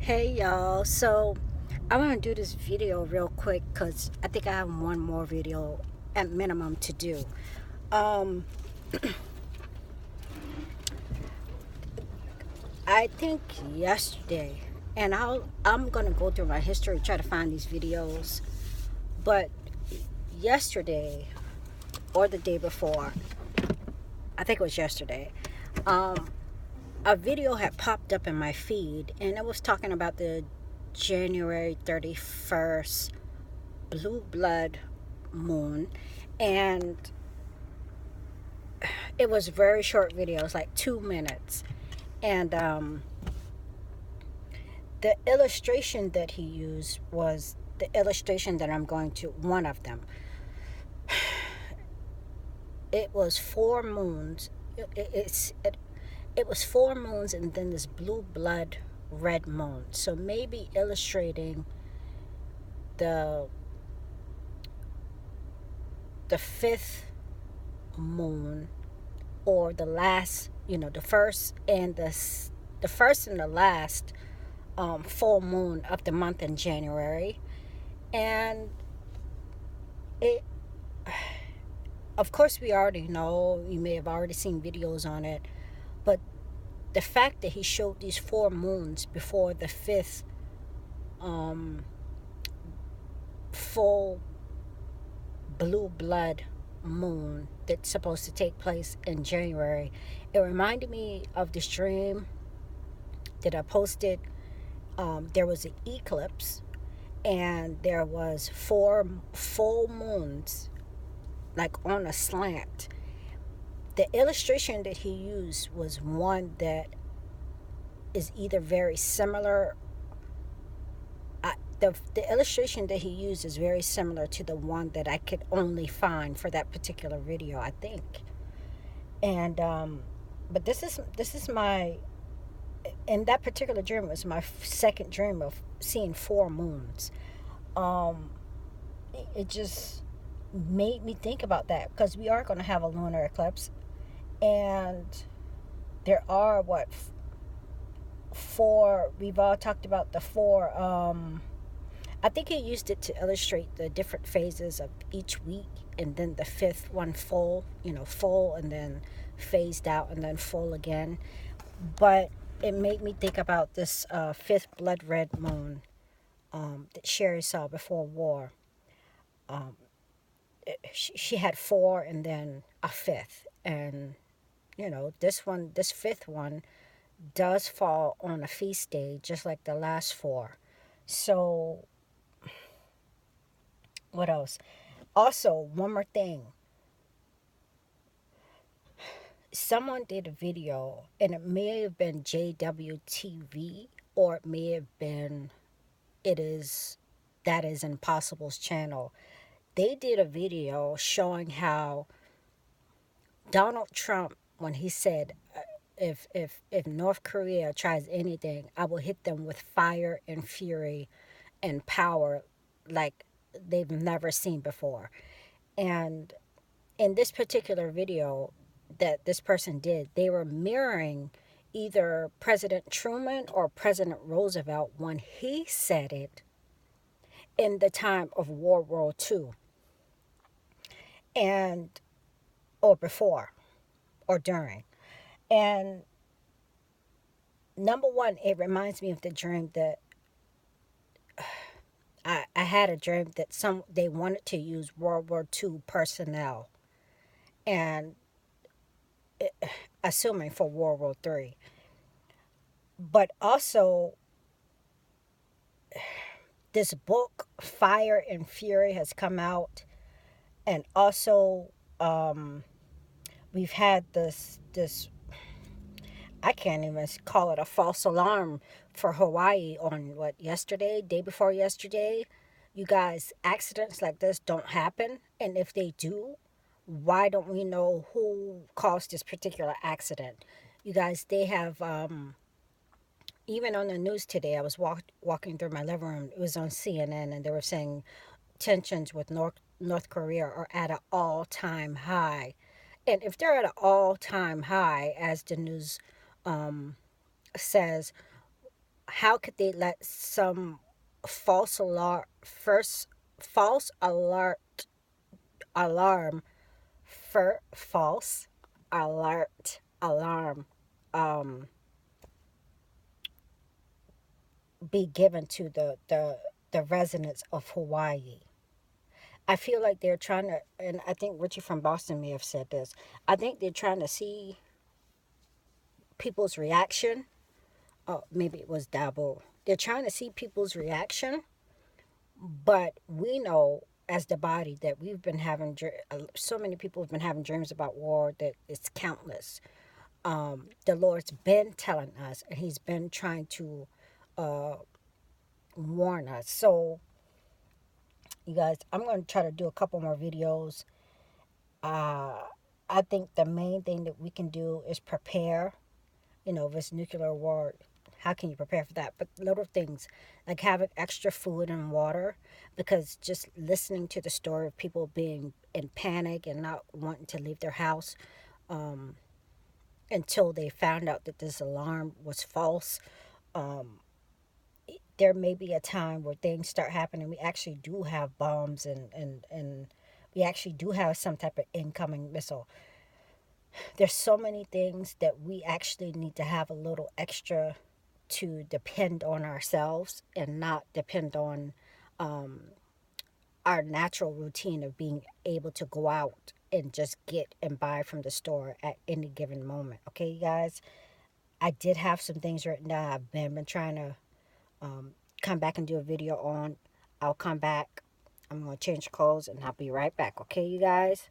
Hey y'all, so I want to do this video real quick because I think I have one more video at minimum to do. Um, I think yesterday, and I'm gonna go through my history, try to find these videos, but yesterday or the day before, I think it was yesterday, um, a video had popped up in my feed and it was talking about the January 31st blue blood moon, and it was very short videos, like 2 minutes. And the illustration that he used was the illustration that I'm going to, one of them. It was four moons. It was four moons and then this blue blood red moon. So maybe illustrating the the fifth moon, or the last, the first and the first and the last full moon of the month in January. And it, of course, we already know, you may have already seen videos on it, but the fact that he showed these four moons before the fifth um, full blue blood moon that's supposed to take place in January, it reminded me of this dream that I posted. There was an eclipse and there was four full moons, like on a slant. The illustration that he used was one that is either very similar. The illustration that he used is very similar to the one that I could only find for that particular video, I think. And but this is my, in that particular dream, was my second dream of seeing four moons. um it just made me think about that because we are going to have a lunar eclipse, and there are what, four, we've all talked about the four. I think he used it to illustrate the different phases of each week, and then the fifth one full, full, and then phased out, and then full again. But it made me think about this fifth blood red moon that Sherry saw before war. um, she had four and then a fifth, and this fifth one does fall on a feast day just like the last four. So what else? Also, one more thing. Someone did a video, and it may have been JWTV, or it may have been, it is that is Impossible's channel. They did a video showing how Donald Trump, when he said, if North Korea tries anything, I will hit them with fire and fury and power like they've never seen before. And in this particular video that this person did, they were mirroring either President Truman or President Roosevelt when he said it in the time of World War II, and or before or during. And number one, it reminds me of the dream that I had a dream that they wanted to use World War II personnel, and assuming for World War III. But also, this book, Fire and Fury, has come out, and also we've had this, I can't even call it a false alarm for Hawaii on what, yesterday, day before yesterday. You guys, accidents like this don't happen, and if they do, why don't we know who caused this particular accident? You guys, they have even on the news today. I was walking through my living room. It was on CNN, and they were saying tensions with North Korea are at an all-time high. And if they're at an all-time high, as the news um, says, how could they let some false alarm first false alert alarm for false alert alarm um be given to the residents of Hawaii? I feel like they're trying to, and I think Richie from Boston may have said this. I think they're trying to see people's reaction. Oh, maybe it was Daboo. They're trying to see people's reaction, but we know as the body that we've been having so many people have been having dreams about war that it's countless. The Lord's been telling us, and He's been trying to uh, warn us. So, you guys, I'm going to try to do a couple more videos. Uh, I think the main thing that we can do is prepare. This nuclear war, how can you prepare for that? But little things like having extra food and water, because just listening to the story of people being in panic and not wanting to leave their house um, until they found out that this alarm was false. Um, there may be a time where things start happening. We actually do have bombs and we actually do have some type of incoming missile. There's so many things that we actually need to have a little extra to depend on ourselves and not depend on um, our natural routine of being able to go out and just get and buy from the store at any given moment. Okay, you guys, I did have some things written down. I've been trying to um, come back and do a video on. I'll come back. I'm going to change clothes and I'll be right back. Okay, you guys?